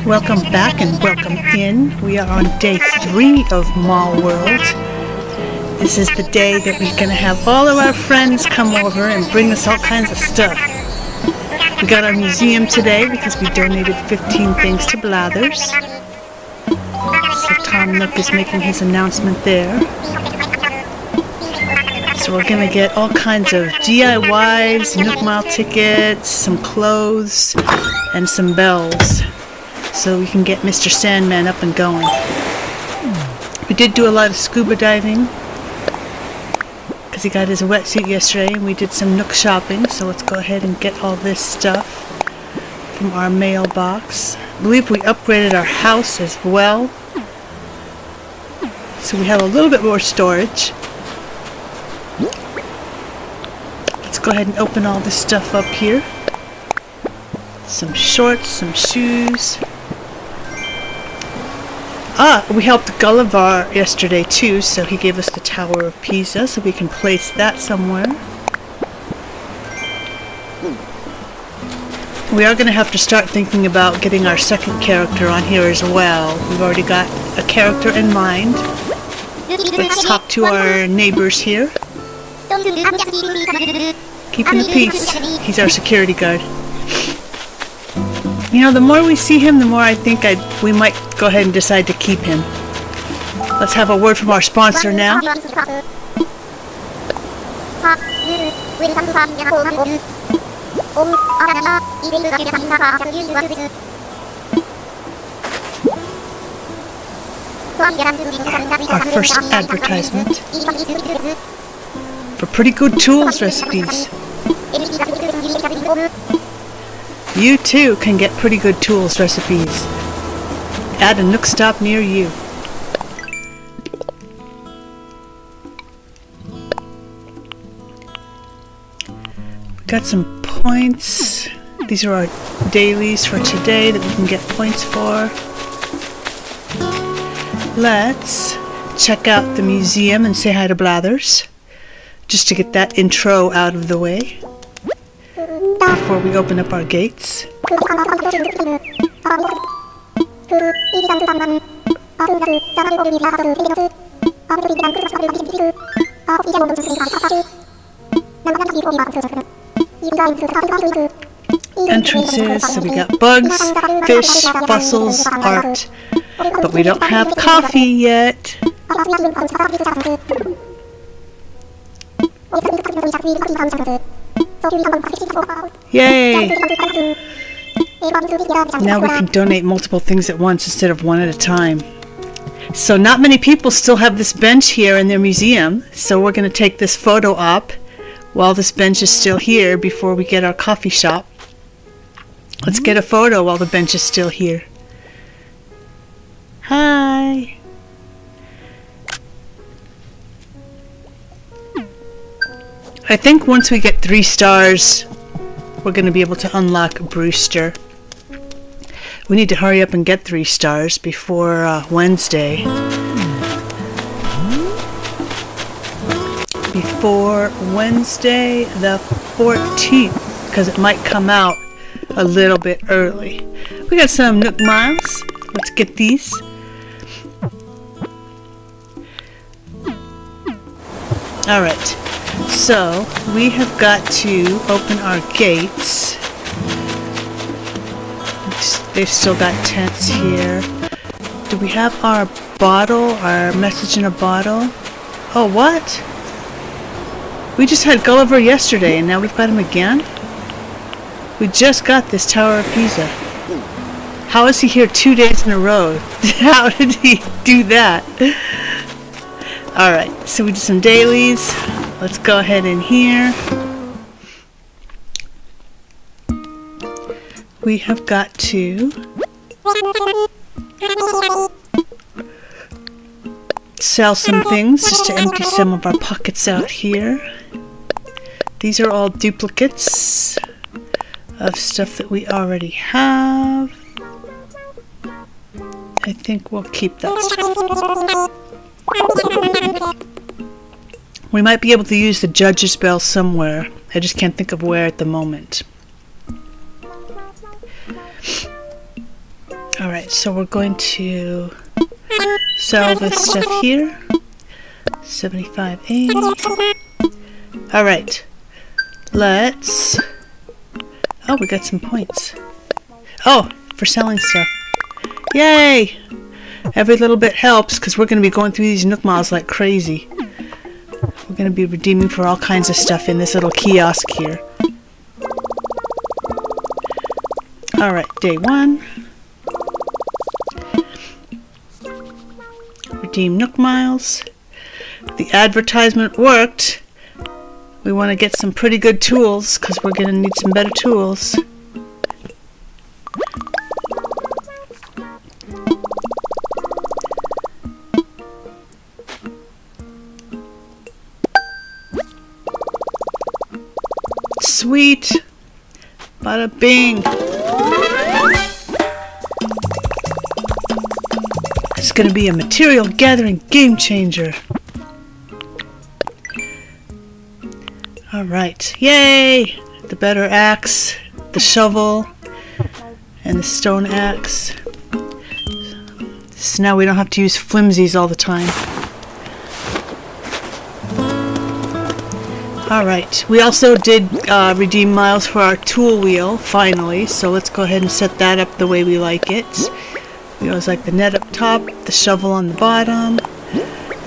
Welcome back and welcome in. We are on day 3 of Mallworld. This is the day that we're going to have all of our friends come over and bring us all kinds of stuff. We got our museum today because we donated 15 things to Blathers. So Tom Nook is making his announcement there. So we're going to get all kinds of DIYs, Nook Mile tickets, some clothes, and some bells, so we can get Mr. Sandman up and going. We did do a lot of scuba diving because he got his wetsuit yesterday, and we did some Nook shopping, so let's go ahead and get all this stuff from our mailbox. I believe we upgraded our house as well, so we have a little bit more storage. Let's go ahead and open all this stuff up here. Some shorts, some shoes. We helped Gulliver yesterday too, so he gave us the Tower of Pisa, so we can place that somewhere. We are going to have to start thinking about getting our second character on here as well. We've already got a character in mind. Let's talk to our neighbors here. Keeping the peace. He's our security guard. You know, the more we see him, the more I think we might go ahead and decide to keep him. Let's have a word from our sponsor now. Our first advertisement for Pretty Good Tools recipes. You too can get Pretty Good Tools recipes at a Nook stop near you. We got some points. These are our dailies for today that we can get points for. Let's check out the museum and say hi to Blathers, just to get that intro out of the way before we open up our gates. Entrances, so we got bugs, fish, fossils, art, but we don't have coffee yet. Yay! Now we can donate multiple things at once instead of one at a time. So not many people still have this bench here in their museum, so we're going to take this photo op while this bench is still here before we get our coffee shop. Let's get a photo while the bench is still here. Hi! I think once we get 3 stars, we're going to be able to unlock Brewster. We need to hurry up and get 3 stars before Wednesday. Before Wednesday the 14th, because it might come out a little bit early. We got some Nook Miles. Let's get these. Alright. So, we have got to open our gates. They've still got tents here. Do we have our bottle, our message in a bottle? Oh, what? We just had Gulliver yesterday and now we've got him again? We just got this Tower of Pisa. How is he here 2 days in a row? How did he do that? Alright, so we did some dailies. Let's go ahead in here. We have got to sell some things just to empty some of our pockets out here. These are all duplicates of stuff that we already have. I think we'll keep that stuff. We might be able to use the judge's bell somewhere. I just can't think of where at the moment. Alright, so we're going to sell this stuff here. 75A. Alright. Let's... Oh, we got some points. Oh, for selling stuff. Yay! Every little bit helps, because we're going to be going through these Nook Miles like crazy. We're going to be redeeming for all kinds of stuff in this little kiosk here. Alright, day 1. Redeem Nook Miles. The advertisement worked. We want to get some pretty good tools, because we're going to need some better tools. Sweet! Bada bing! It's gonna be a material gathering game changer. Alright, yay! The better axe, the shovel, and the stone axe. So now we don't have to use flimsies all the time. Alright, we also did redeem miles for our tool wheel, finally, so let's go ahead and set that up the way we like it. We always like the net up top, the shovel on the bottom,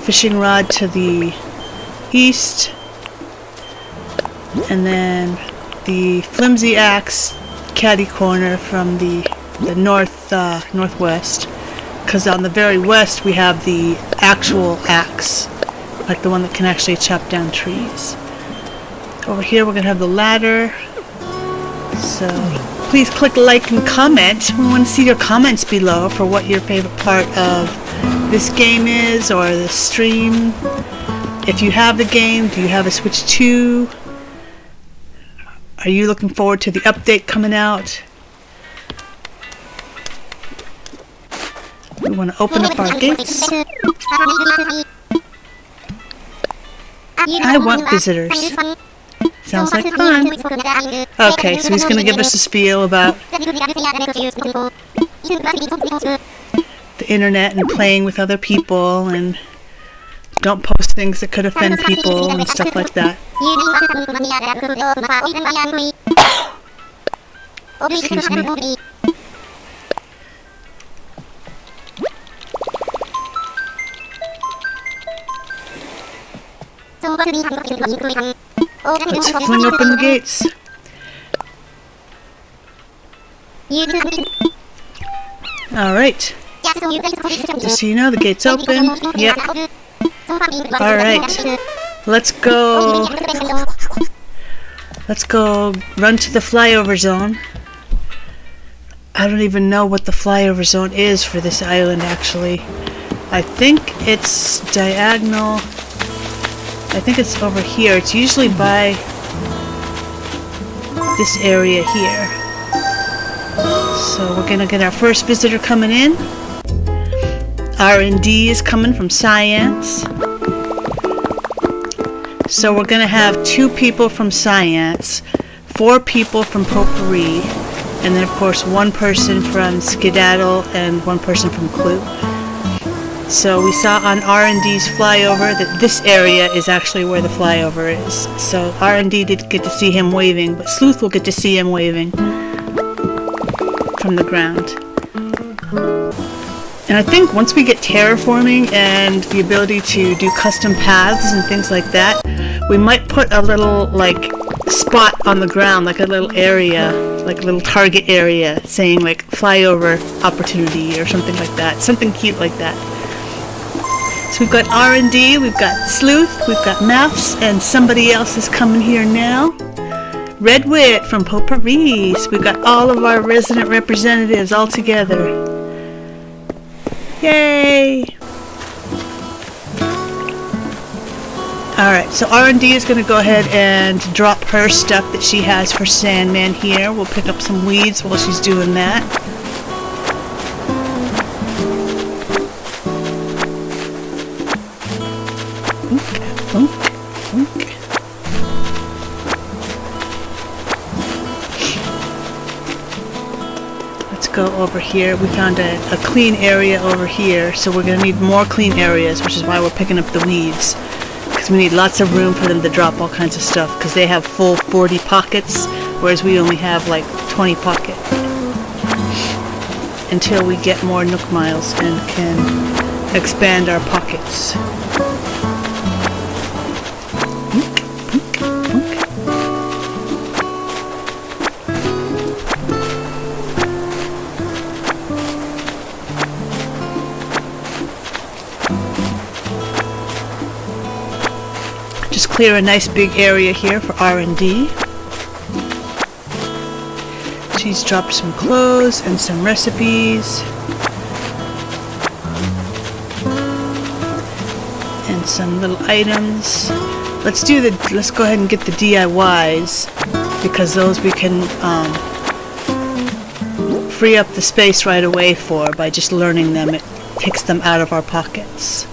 fishing rod to the east, and then the flimsy axe caddy corner from the northwest, because on the very west we have the actual axe, like the one that can actually chop down trees. Over here we're going to have the ladder, so please click like and comment. We want to see your comments below for what your favorite part of this game is, or the stream. If you have the game, do you have a Switch 2? Are you looking forward to the update coming out? We want to open up our gates. I want visitors. Sounds like fun. Okay, so he's going to give us a spiel about the internet and playing with other people, and don't post things that could offend people and stuff like that. Excuse me. Let's fling open the gates. Alright. Just so you know, the gate's open. Yep. Alright. Let's go. Let's go run to the flyover zone. I don't even know what the flyover zone is for this island, actually. I think it's diagonal. I think it's over here. It's usually by this area here. So we're gonna get our first visitor coming in. R&D is coming from Science. So we're gonna have 2 people from Science, 4 people from Potpourri, and then of course 1 person from Skedaddle and 1 person from Clue. So we saw on R&D's flyover that this area is actually where the flyover is. So R&D did get to see him waving, but Sleuth will get to see him waving from the ground. And I think once we get terraforming and the ability to do custom paths and things like that, we might put a little like spot on the ground, like a little area, like a little target area, saying like flyover opportunity or something like that. Something cute like that. So we've got R&D, we've got Sleuth, we've got Maths, and somebody else is coming here now. Red Wit from Potpourri. So we've got all of our resident representatives all together. Yay! Alright, so R&D is going to go ahead and drop her stuff that she has for Sandman here. We'll pick up some weeds while she's doing that. go over here. We found a clean area over here, so we're going to need more clean areas, which is why we're picking up the weeds. Because we need lots of room for them to drop all kinds of stuff, because they have full 40 pockets, whereas we only have like 20 pocket. Until we get more Nook Miles and can expand our pockets. Just clear a nice big area here for R&D. She's dropped some clothes and some recipes. And some little items. Let's go ahead and get the DIYs, because those we can free up the space right away for by just learning them. It takes them out of our pockets.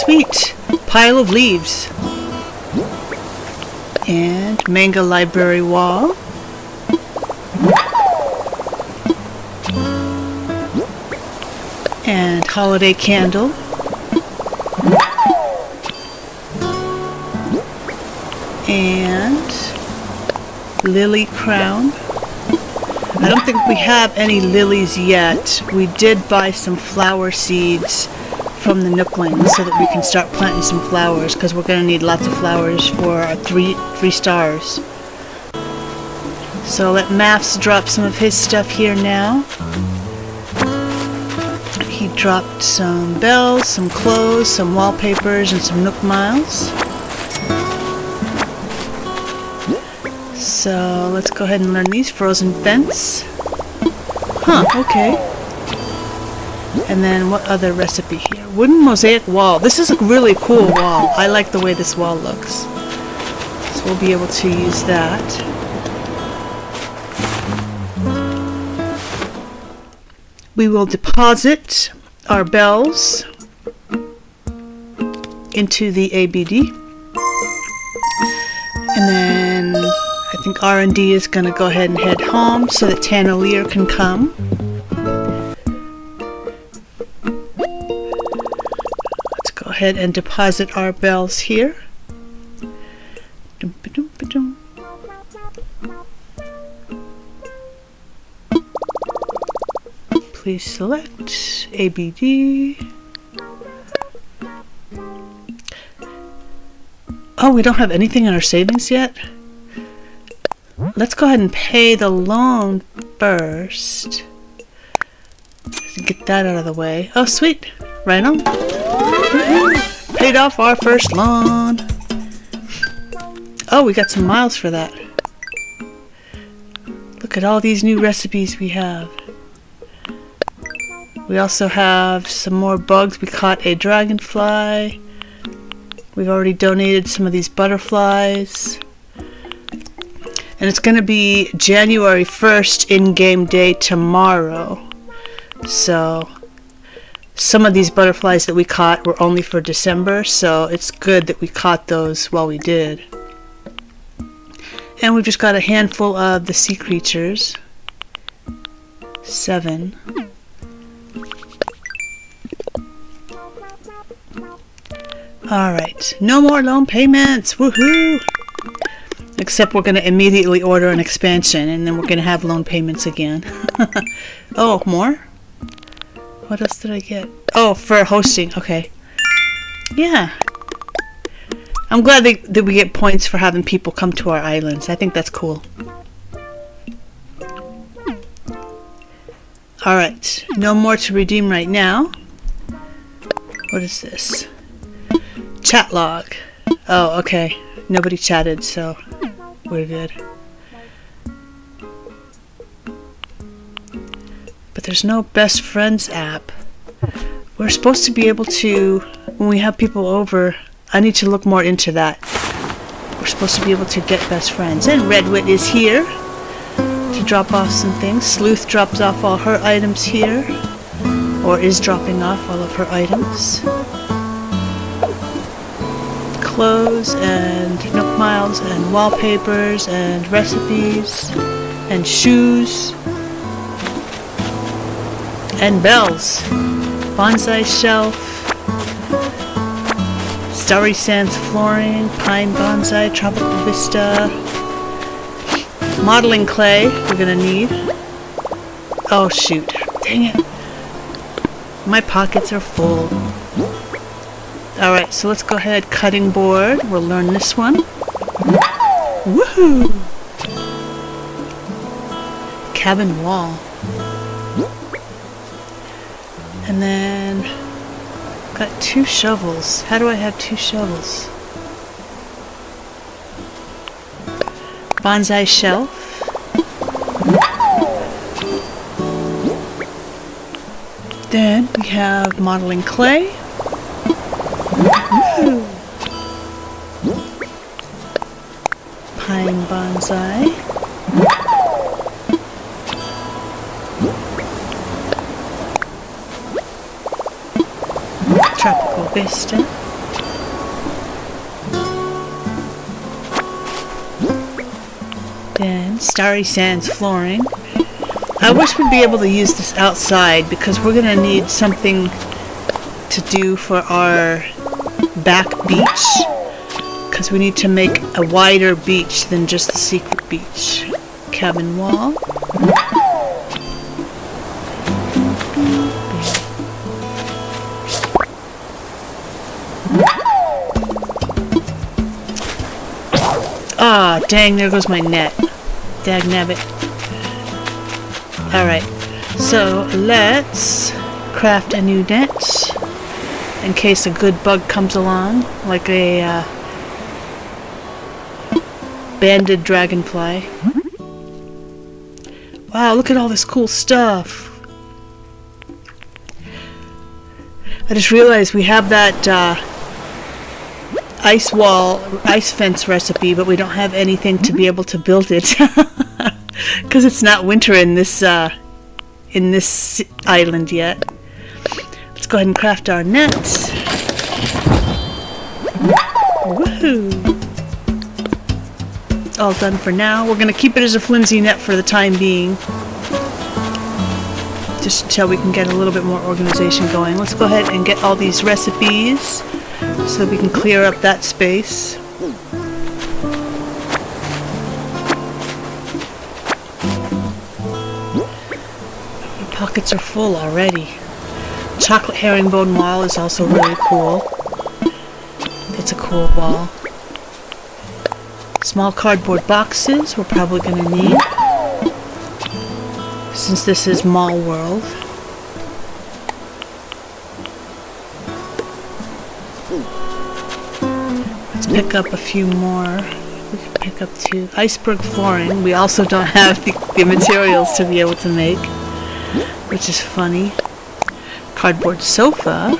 Sweet! Pile of leaves. And manga library wall. And holiday candle. And lily crown. I don't think we have any lilies yet. We did buy some flower seeds from the Nooklings so that we can start planting some flowers, because we're going to need lots of flowers for our three stars. So let Maths drop some of his stuff here now. He dropped some bells, some clothes, some wallpapers, and some Nook Miles. So let's go ahead and learn these. Frozen fence. Huh, okay. And then what other recipe here? Wooden mosaic wall. This is a really cool wall. I like the way this wall looks. So we'll be able to use that. We will deposit our bells into the ABD. And then I think R&D is going to go ahead and head home so that Tannelier can come. Let's go ahead and deposit our bells here. Please select ABD. Oh, we don't have anything in our savings yet? Let's go ahead and pay the loan first. Get that out of the way. Oh, sweet. Right on. Paid off our first loan. Oh, we got some miles for that. Look at all these new recipes we have. We also have some more bugs. We caught a dragonfly. We've already donated some of these butterflies. And it's going to be January 1st in-game day tomorrow. So some of these butterflies that we caught were only for December, so it's good that we caught those while we did. And we've just got a handful of the sea creatures. 7. Alright, no more loan payments! Woohoo! Except we're going to immediately order an expansion, and then we're going to have loan payments again. Oh, more? What else did I get? Oh, for hosting. Okay. Yeah. I'm glad that we get points for having people come to our islands. I think that's cool. Alright, no more to redeem right now. What is this? Chat log. Oh, okay. Nobody chatted, so we're good. But there's no best friends app. We're supposed to be able to, when we have people over, I need to look more into that. We're supposed to be able to get best friends. And Redwit is here to drop off some things. Sleuth drops off all her items here, or is dropping off all of her items. Clothes and Nook Miles and wallpapers and recipes and shoes. And bells. Bonsai shelf. Starry sands flooring. Pine bonsai. Tropical vista. Modeling clay we're gonna need. Oh shoot. Dang it. My pockets are full. Alright, so let's go ahead. Cutting board. We'll learn this one. Woohoo! Cabin wall. And then got 2 shovels. How do I have 2 shovels? Bonsai shelf. Then we have modeling clay. Woo. Pine bonsai. Tropical vista. Then starry sands flooring. I wish we'd be able to use this outside because we're gonna need something to do for our back beach, because we need to make a wider beach than just the secret beach. Cabin wall. Ah, dang, there goes my net. Dagnabbit. Alright, so let's craft a new net in case a good bug comes along, like a banded dragonfly. Wow, look at all this cool stuff. I just realized we have that ice fence recipe, but we don't have anything to be able to build it because it's not winter in this island yet. Let's go ahead and craft our net. Woohoo! All done for now. We're going to keep it as a flimsy net for the time being, just until we can get a little bit more organization going. Let's go ahead and get all these recipes so that we can clear up that space. My pockets are full already. Chocolate herringbone wall is also really cool. It's a cool wall. Small cardboard boxes we're probably going to need, since this is Mallworld. Let's pick up a few more. We can pick up 2. Iceberg flooring. We also don't have the materials to be able to make, which is funny. Cardboard sofa.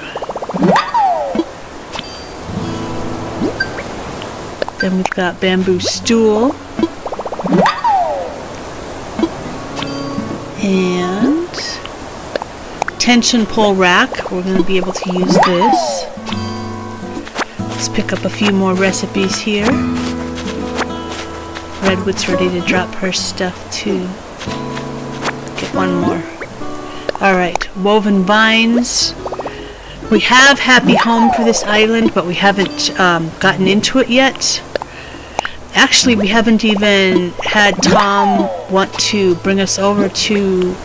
Then we've got bamboo stool. And tension pole rack. We're going to be able to use this. Let's pick up a few more recipes here. Redwood's ready to drop her stuff too. Get one more. Alright, woven vines. We have Happy Home for this island, but we haven't gotten into it yet. Actually, we haven't even had Tom want to bring us over to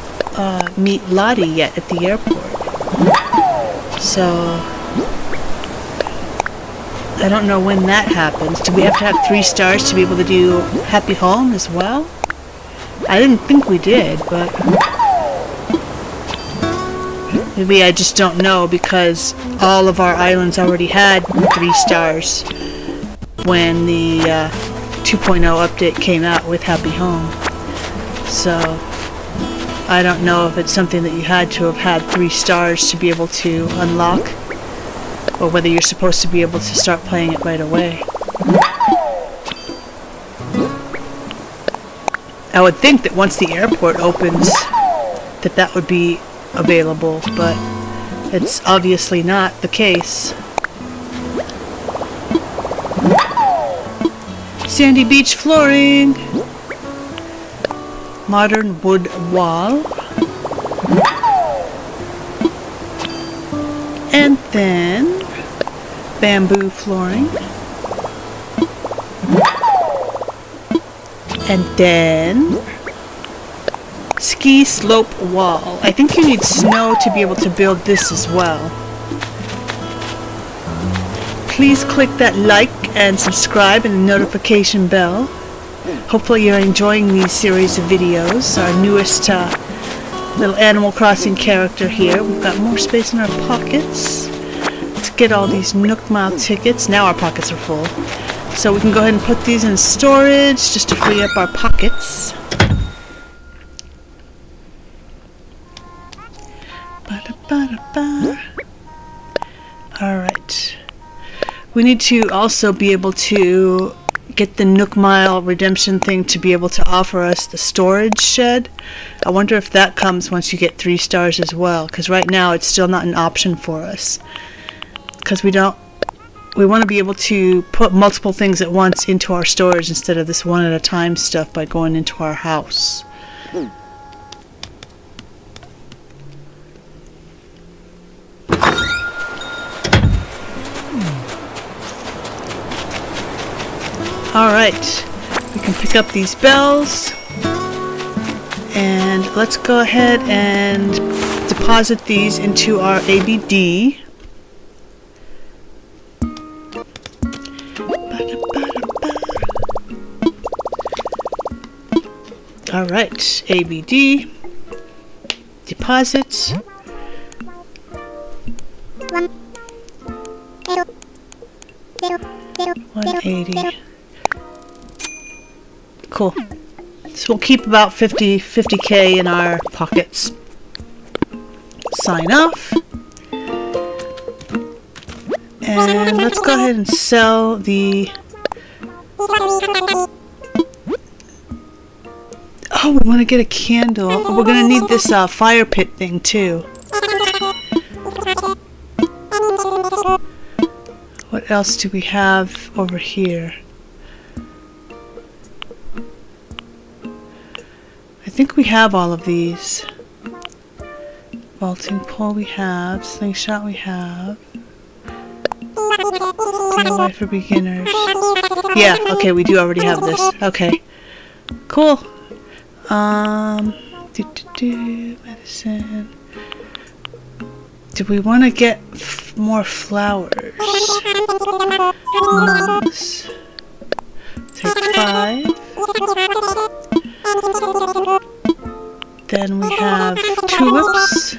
meet Lottie yet at the airport. So I don't know when that happens. Do we have to have 3 stars to be able to do Happy Home as well? I didn't think we did, but maybe I just don't know, because all of our islands already had 3 stars when the 2.0 update came out with Happy Home. So I don't know if it's something that you had to have had 3 stars to be able to unlock, or whether you're supposed to be able to start playing it right away. I would think that once the airport opens that would be available, but it's obviously not the case. Sandy beach flooring. Modern wood wall. And then bamboo flooring. And then ski slope wall. I think you need snow to be able to build this as well. Please click that like and subscribe and the notification bell. Hopefully you're enjoying these series of videos. Our newest little Animal Crossing character here. We've got more space in our pockets. Let's get all these Nook Mile tickets. Now our pockets are full. So we can go ahead and put these in storage just to free up our pockets. Alright. We need to also be able to get the Nook Mile redemption thing to be able to offer us the storage shed. I wonder if that comes once you get 3 stars as well, because right now it's still not an option for us. Because we want to be able to put multiple things at once into our storage instead of this one at a time stuff by going into our house. Alright, we can pick up these bells, and let's go ahead and deposit these into our ABD. Alright, ABD, deposit. $180. Cool. So we'll keep about 50K in our pockets. Sign off. And let's go ahead and sell the... Oh, we want to get a candle. Oh, we're going to need this fire pit thing too. What else do we have over here? I think we have all of these. Vaulting pole we have. Slingshot we have. DIY for beginners. Yeah, okay, we do already have this. Okay. Cool. Medicine. Do we want to get more flowers? Mums. Take 5. Then we have tulips.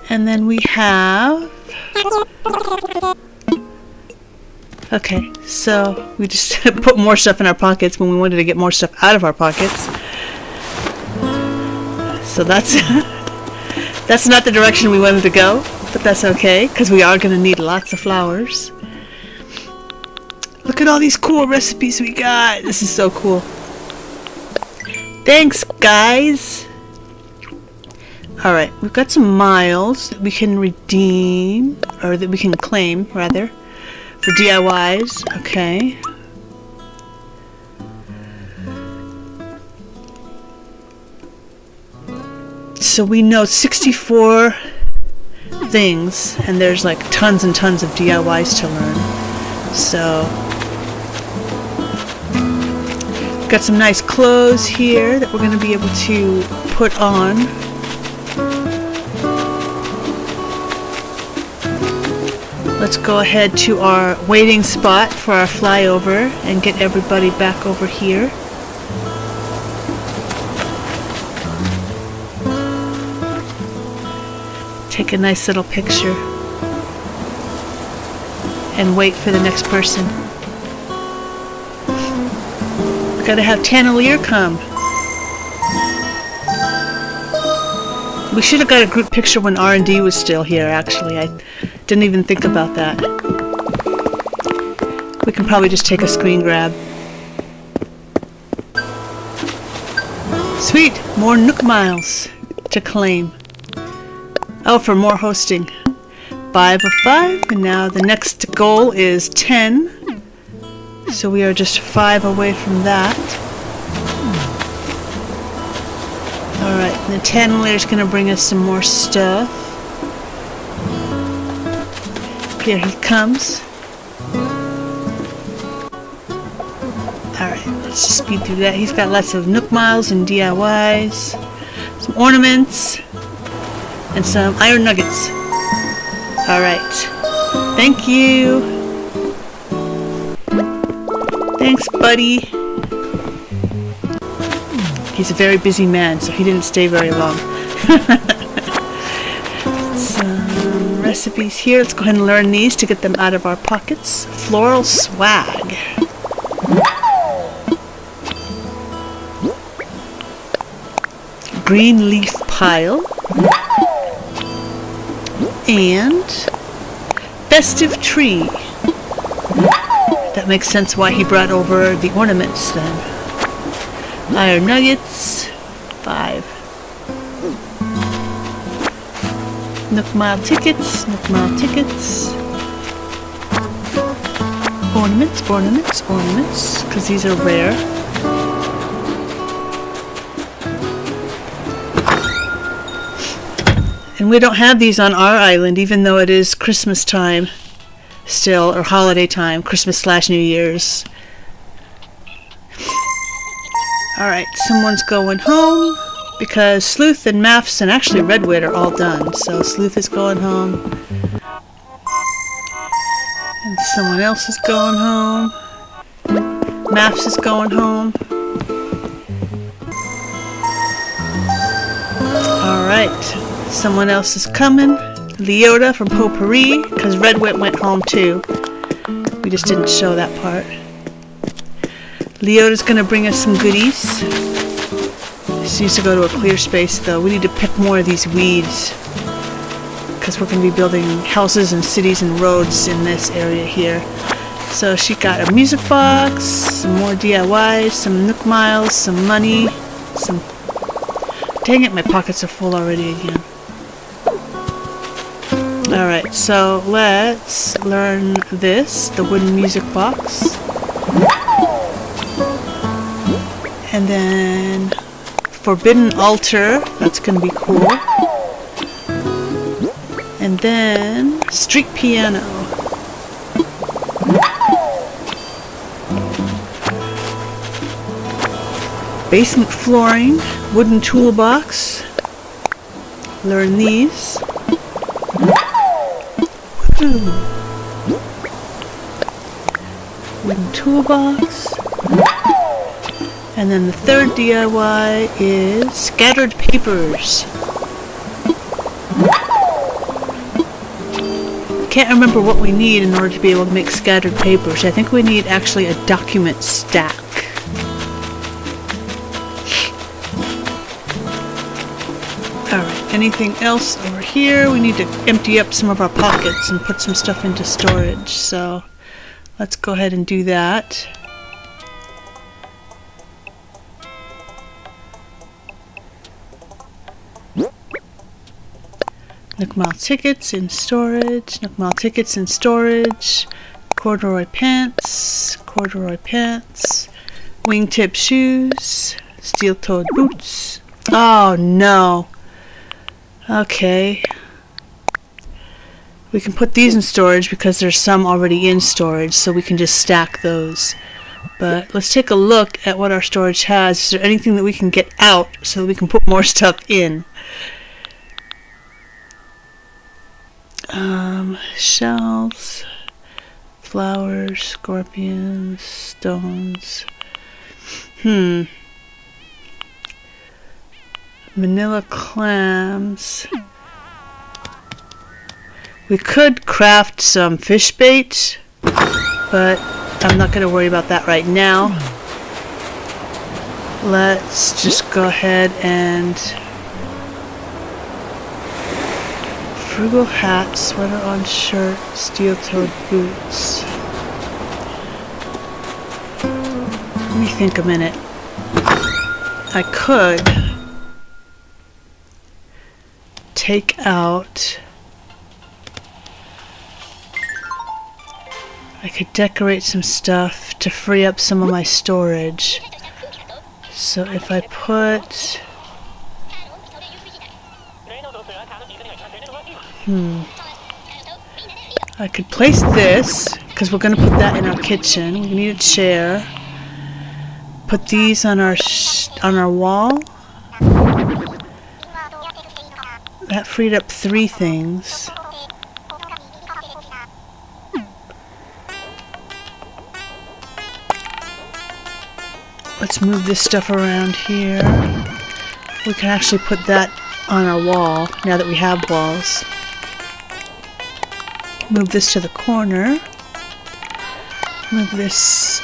And then we have... Okay, so we just put more stuff in our pockets when we wanted to get more stuff out of our pockets. So that's that's not the direction we wanted to go, but that's okay, because we are going to need lots of flowers. Look at all these cool recipes we got. This is so cool. Thanks, guys. Alright, we've got some miles that we can redeem, or that we can claim, rather, for DIYs. Okay. So we know 64 things, and there's like tons and tons of DIYs to learn. So, got some nice clothes here that we're going to be able to put on. Let's go ahead to our waiting spot for our flyover and get everybody back over here. Take a nice little picture and wait for the next person. Gotta have Tannelier come. We should have got a group picture when R&D was still here, actually. I didn't even think about that. We can probably just take a screen grab. Sweet! More Nook Miles to claim. Oh, for more hosting. 5 of 5, and now the next goal is 10. So we are just 5 away from that. Alright. And the Tanneler's gonna bring us some more stuff. Here he comes. Alright, let's just speed through that. He's got lots of Nook Miles and DIYs, some ornaments, and some iron nuggets. Alright. Thank you. Thanks, buddy. He's a very busy man, so he didn't stay very long. Some recipes here. Let's go ahead and learn these to get them out of our pockets. Floral swag. Green leaf pile. And festive tree. That makes sense why he brought over the ornaments then. Iron nuggets. 5. Nook Mile tickets. Nook Mile tickets. Ornaments, ornaments, ornaments. Because these are rare. And we don't have these on our island, even though it is Christmas time still, or holiday time, Christmas/New Year's. Alright, someone's going home because Sleuth and Maths and actually Redwit are all done. So Sleuth is going home. And someone else is going home. Maths is going home. Alright, someone else is coming. Leota from Potpourri, because Redwit went home too. We just didn't show that part. Leota's gonna bring us some goodies. She needs to go to a clear space though. We need to pick more of these weeds, because we're gonna be building houses and cities and roads in this area here. So she got a music box, some more DIYs, some Nook Miles, some money, some... Dang it, my pockets are full already again. Alright, so let's learn this, the wooden music box. And then Forbidden Altar, that's going to be cool. And then Street Piano. Basement flooring, wooden toolbox. Learn these. Wooden toolbox. And then the third DIY is scattered papers. Can't remember what we need in order to be able to make scattered papers. I think we need actually a document stack. Alright, anything else over here? We need to empty up some of our pockets and put some stuff into storage. So let's go ahead and do that. Nook Mile tickets in storage. Nook Mile tickets in storage. Corduroy pants. Corduroy pants. Wingtip shoes. Steel-toed boots. Oh no. Okay. We can put these in storage because there's some already in storage, so we can just stack those. But let's take a look at what our storage has. Is there anything that we can get out so that we can put more stuff in? Shells, flowers, scorpions, stones. Manila clams. We could craft some fish bait, but I'm not going to worry about that right now. Let's just go ahead and... Frugal hat, sweater on shirt, steel-toed boots. Let me think a minute. I could take out... I could decorate some stuff to free up some of my storage. So if I put I could place this, because we're going to put that in our kitchen. We need a chair. Put these on our wall. That freed up 3 things. Let's move this stuff around here. We can actually put that on our wall, now that we have walls. Move this to the corner. Move this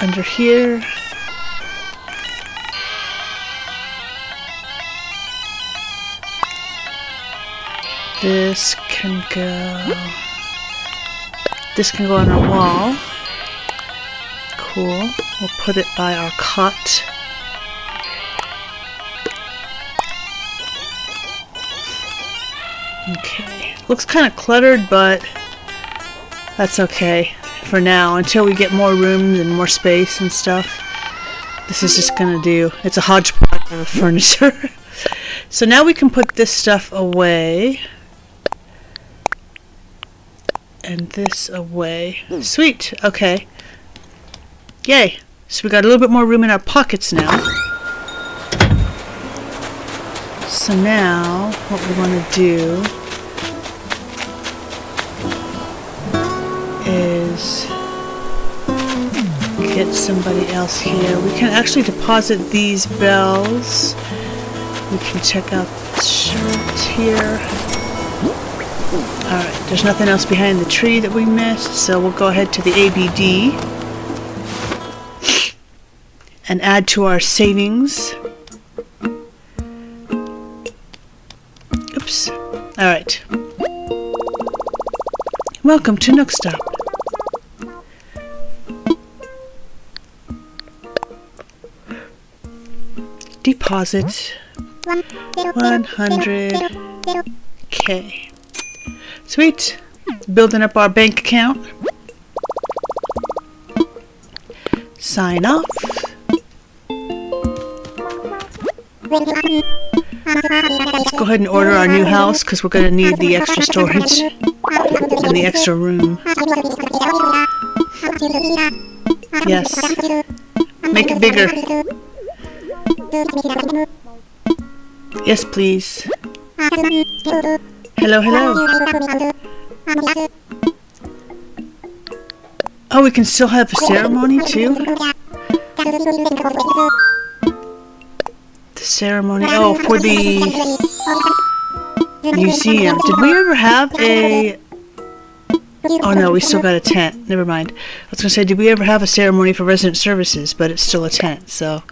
under here. This can go on our wall. Cool. We'll put it by our cot. Okay. Looks kind of cluttered, but that's okay for now until we get more rooms and more space and stuff. This is just gonna do. It's a hodgepodge of furniture. So now we can put this stuff away. And this away. Sweet. Okay. Yay. So we got a little bit more room in our pockets now. So now what we want to do is get somebody else here. We can actually deposit these bells. We can check out the shirt here. Alright, there's nothing else behind the tree that we missed, so we'll go ahead to the ABD and add to our savings. Oops. Alright. Welcome to Nookstop. Deposit 100K. Sweet. Building up our bank account. Sign off. Let's go ahead and order our new house because we're going to need the extra storage and the extra room. Yes. Make it bigger. Yes, please. Hello, hello. Oh, we can still have a ceremony too? The ceremony, oh, for the museum. Did we ever have a... Oh no, we still got a tent. Never mind. I was going to say, did we ever have a ceremony for resident services? But it's still a tent, so...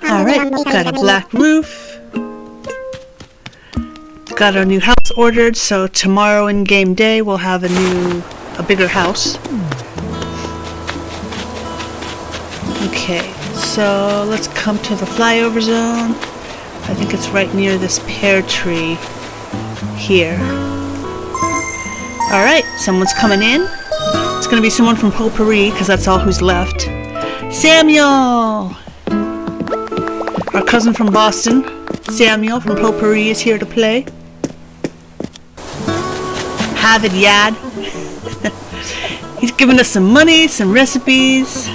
Alright, got a black roof. Got our new house ordered, so tomorrow in game day we'll have a bigger house. Okay, so let's come to the flyover zone. I think it's right near this pear tree here. Alright, someone's coming in. It's gonna be someone from Potpourri, because that's all who's left. Samuel! Our cousin from Boston, Samuel from Potpourri, is here to play. Have it, Yad. He's giving us some money, some recipes.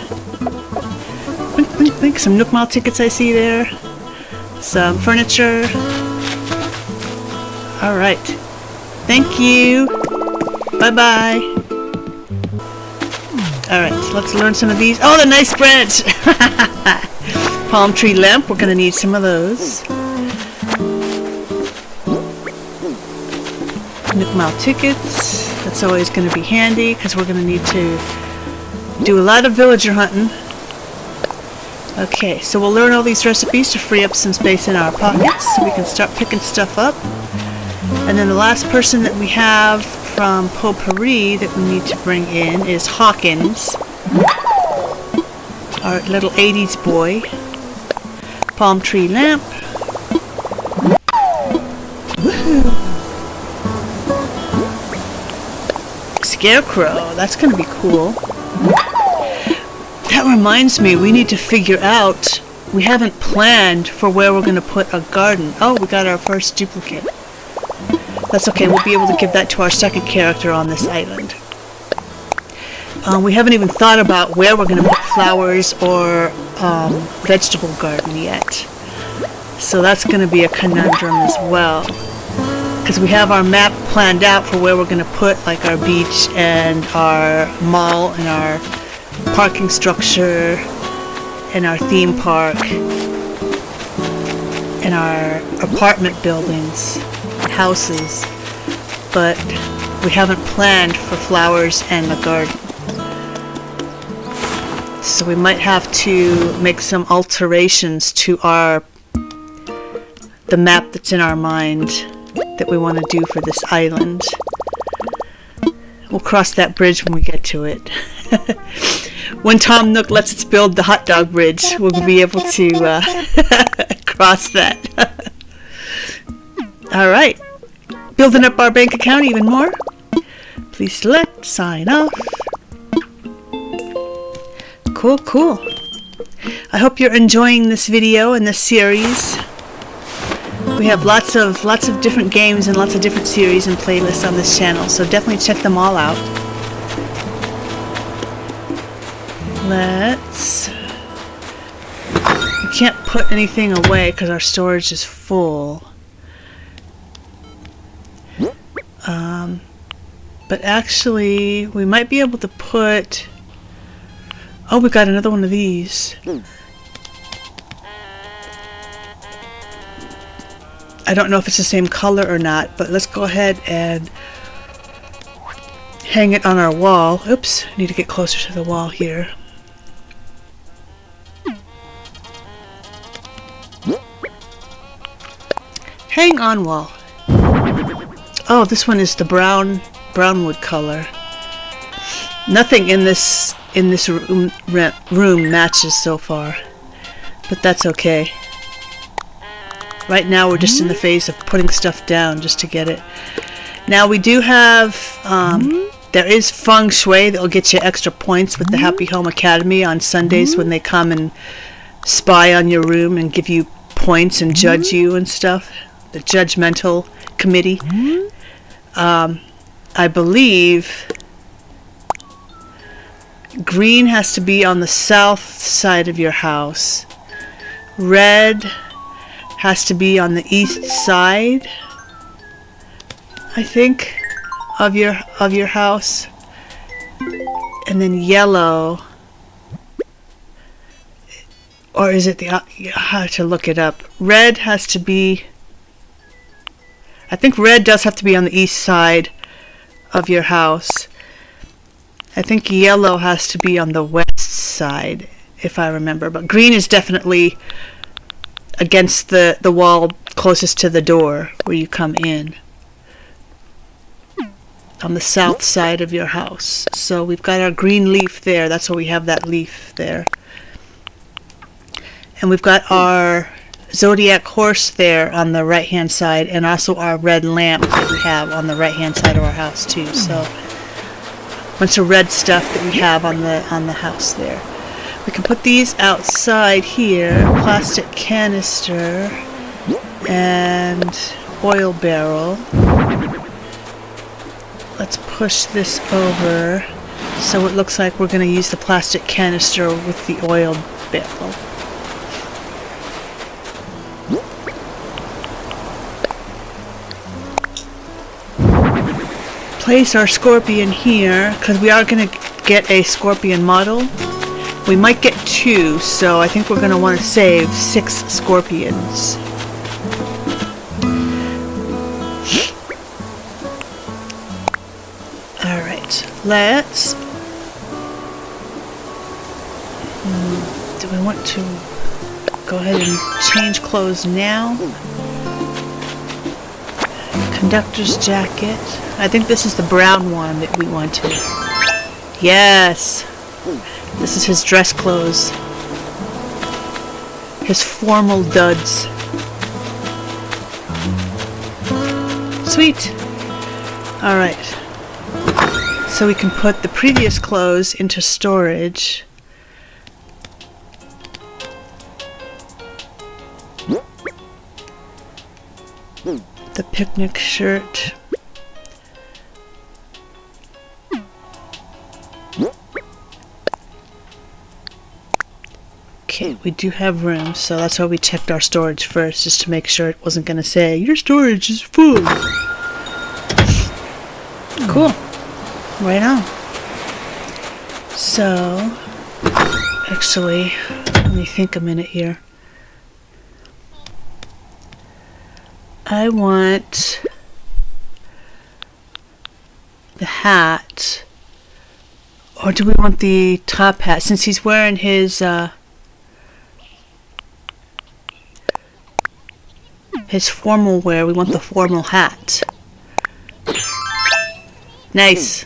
Blink, blink, blink. Some Nook Mall tickets I see there. Some furniture. Alright. Thank you. Bye-bye. Alright, let's learn some of these. Oh, the nice bread! Palm tree lamp. We're going to need some of those. Nook Mall tickets. That's always going to be handy because we're going to need to do a lot of villager hunting. Okay, so we'll learn all these recipes to free up some space in our pockets so we can start picking stuff up. And then the last person that we have from Potpourri that we need to bring in is Hawkins, our little 80s boy. Palm tree lamp. Woohoo! Scarecrow, that's gonna be cool. That reminds me, we need to figure out we haven't planned for where we're going to put a garden. Oh, we got our first duplicate. That's okay, we'll be able to give that to our second character on this island. We haven't even thought about where we're going to put flowers or vegetable garden yet. So that's going to be a conundrum as well. Because we have our map planned out for where we're going to put like our beach and our mall and our parking structure and our theme park and our apartment buildings, houses, but we haven't planned for flowers and the garden. So we might have to make some alterations to the map that's in our mind that we want to do for this island. We'll cross that bridge when we get to it. When Tom Nook lets us build the hot dog bridge, we'll be able to cross that. Alright. Building up our bank account even more. Please select, sign off. Cool, cool. I hope you're enjoying this video and this series. We have lots of different games and lots of different series and playlists on this channel, so definitely check them all out. We can't put anything away because our storage is full. But actually, we might be able to put... Oh, we got another one of these. I don't know if it's the same color or not, but let's go ahead and hang it on our wall. Oops, I need to get closer to the wall here. Hang on wall. Oh, this one is the brownwood color. Nothing in this room matches so far, but that's okay. Right now we're just in the phase of putting stuff down just to get it. Now we do have, there is feng shui that will get you extra points with the Happy Home Academy on Sundays when they come and spy on your room and give you points and judge you and stuff. The judgmental committee. I believe green has to be on the south side of your house. Red has to be on the east side, I think, of your house. And then yellow, or is it the, you have to look it up. Red has to be, I think red does have to be on the east side of your house. I think yellow has to be on the west side, if I remember. But green is definitely against the wall closest to the door where you come in. On the south side of your house. So we've got our green leaf there. That's why we have that leaf there. And we've got our zodiac horse there on the right hand side, and also our red lamp that we have on the right hand side of our house too. So a bunch of red stuff that we have on the house there. We can put these outside here. Plastic canister and oil barrel. Let's push this over so it looks like we're going to use the plastic canister with the oil barrel. Place our scorpion here because we are going to get a scorpion model. We might get 2, so I think we're going to want to save 6 scorpions. Alright, let's... do we want to go ahead and change clothes now? Conductor's jacket. I think this is the brown one that we wanted. Yes! This is his dress clothes. His formal duds. Sweet! Alright. So we can put the previous clothes into storage. The picnic shirt. Okay, we do have room, so that's why we checked our storage first, just to make sure it wasn't going to say, your storage is full. Cool. Right on. So, actually, let me think a minute here. I want the hat, or do we want the top hat? Since he's wearing his formal wear, we want the formal hat. Nice.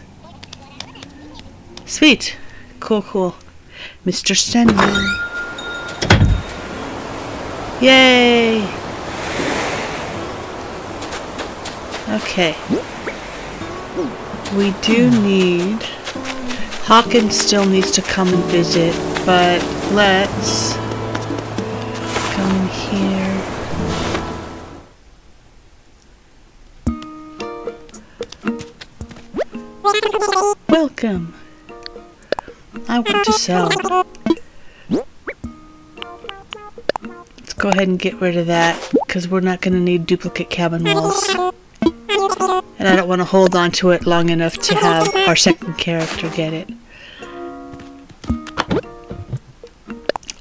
Sweet. Cool, cool. Mr. Sandman. Yay! Okay. We do need... Hawkins still needs to come and visit, but let's come in here. Welcome. I want to sell. Let's go ahead and get rid of that, because we're not going to need duplicate cabin walls. And I don't want to hold on to it long enough to have our second character get it.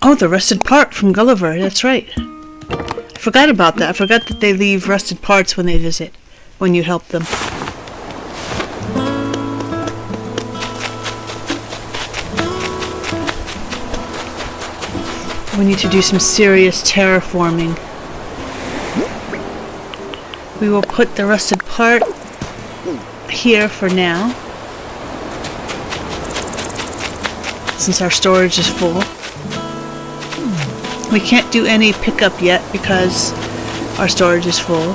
Oh, the rusted part from Gulliver. That's right. I forgot about that. I forgot that they leave rusted parts when they visit, when you help them. We need to do some serious terraforming. We will put the rusted part here for now, since our storage is full. We can't do any pickup yet because our storage is full.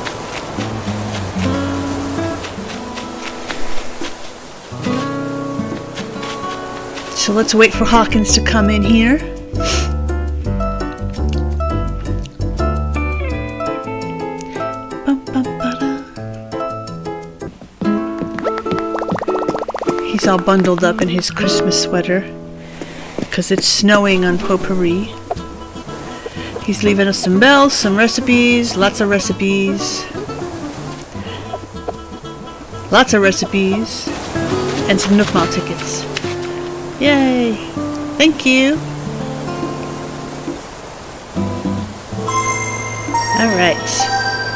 So let's wait for Hawkins to come in here. He's all bundled up in his Christmas sweater because it's snowing on Potpourri. He's leaving us some bells, some recipes, lots of recipes. Lots of recipes. And some Nook Mall tickets. Yay! Thank you! Alright.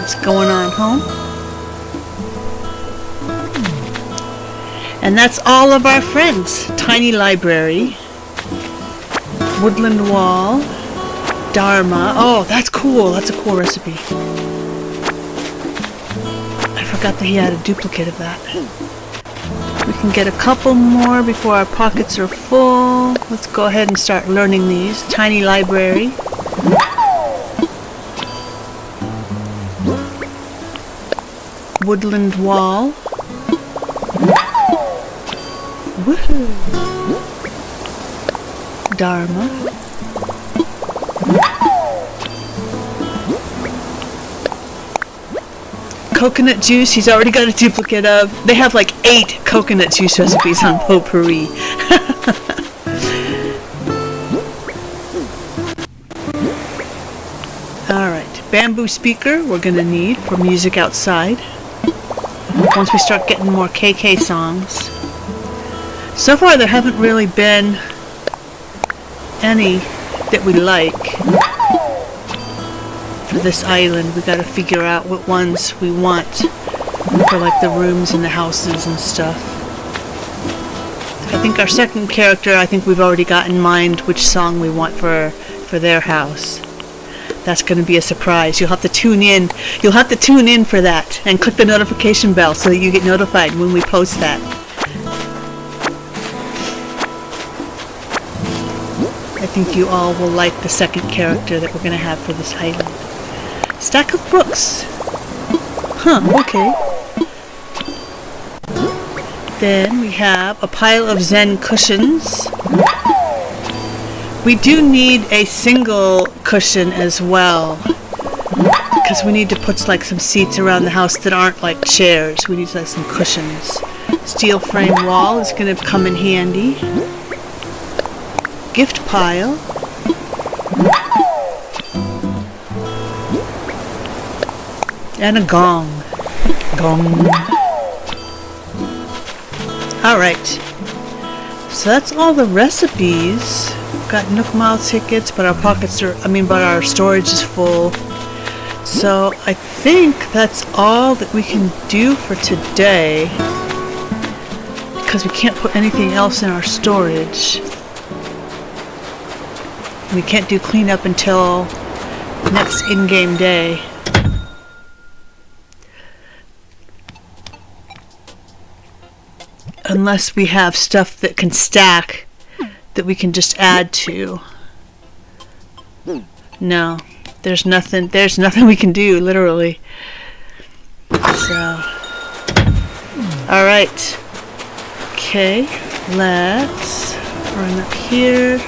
What's going on home? And that's all of our friends. Tiny Library, Woodland Wall, Dharma. Oh, that's cool. That's a cool recipe. I forgot that he had a duplicate of that. We can get a couple more before our pockets are full. Let's go ahead and start learning these. Tiny Library. Woodland Wall. Woohoo! Dharma. Coconut juice, he's already got a duplicate of. They have like 8 coconut juice recipes on Potpourri. Alright, bamboo speaker we're gonna need for music outside. Once we start getting more KK songs. So far there haven't really been any that we like for this island. We gotta figure out what ones we want for like the rooms and the houses and stuff. I think our second character, I think we've already got in mind which song we want for their house. That's gonna be a surprise. You'll have to tune in. You'll have to tune in for that and click the notification bell so that you get notified when we post that. I think you all will like the second character that we're going to have for this island. Stack of books. Huh, okay. Then we have a pile of Zen cushions. We do need a single cushion as well. because we need to put like some seats around the house that aren't like chairs. We need like some cushions. Steel frame wall is going to come in handy. Gift pile. And a gong. Gong. Alright. So that's all the recipes. Got Nook Mile tickets, but our pockets are, but our storage is full. So I think that's all that we can do for today, because we can't put anything else in our storage. We can't do cleanup until next in-game day. Unless we have stuff that can stack that we can just add to. No, there's nothing we can do, literally. So, alright. Okay, let's run up here.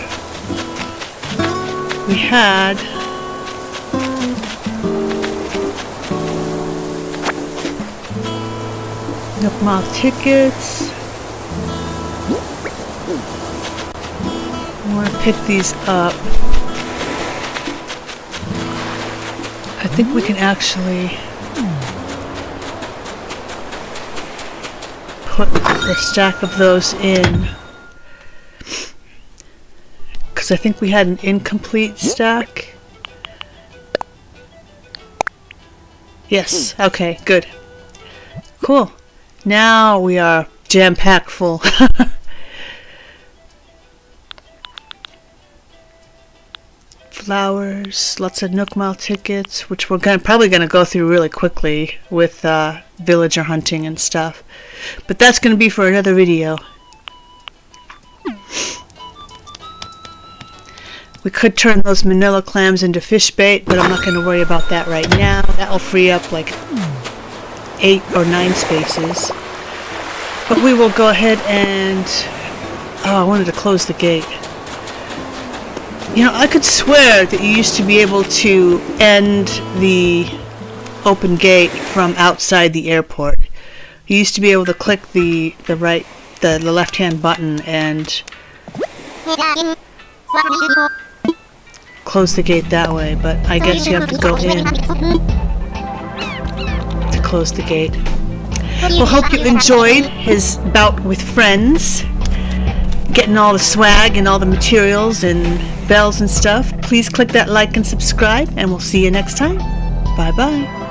We had Nook Mile tickets. I want to pick these up. I think we can actually put a stack of those in, because I think we had an incomplete stack. Yes, okay, good. Cool. Now we are jam-packed full. Flowers, lots of Nook Mile tickets, which we're probably going to go through really quickly with villager hunting and stuff. But that's going to be for another video. We could turn those manila clams into fish bait, but I'm not going to worry about that right now. That will free up like 8 or 9 spaces. But we will go ahead and... Oh, I wanted to close the gate. You know, I could swear that you used to be able to end the open gate from outside the airport. You used to be able to click the left-hand button and close the gate that way, but I guess you have to go in to close the gate. Well, hope you enjoyed his bout with friends, getting all the swag and all the materials and bells and stuff. Please click that like and subscribe, and we'll see you next time. Bye bye.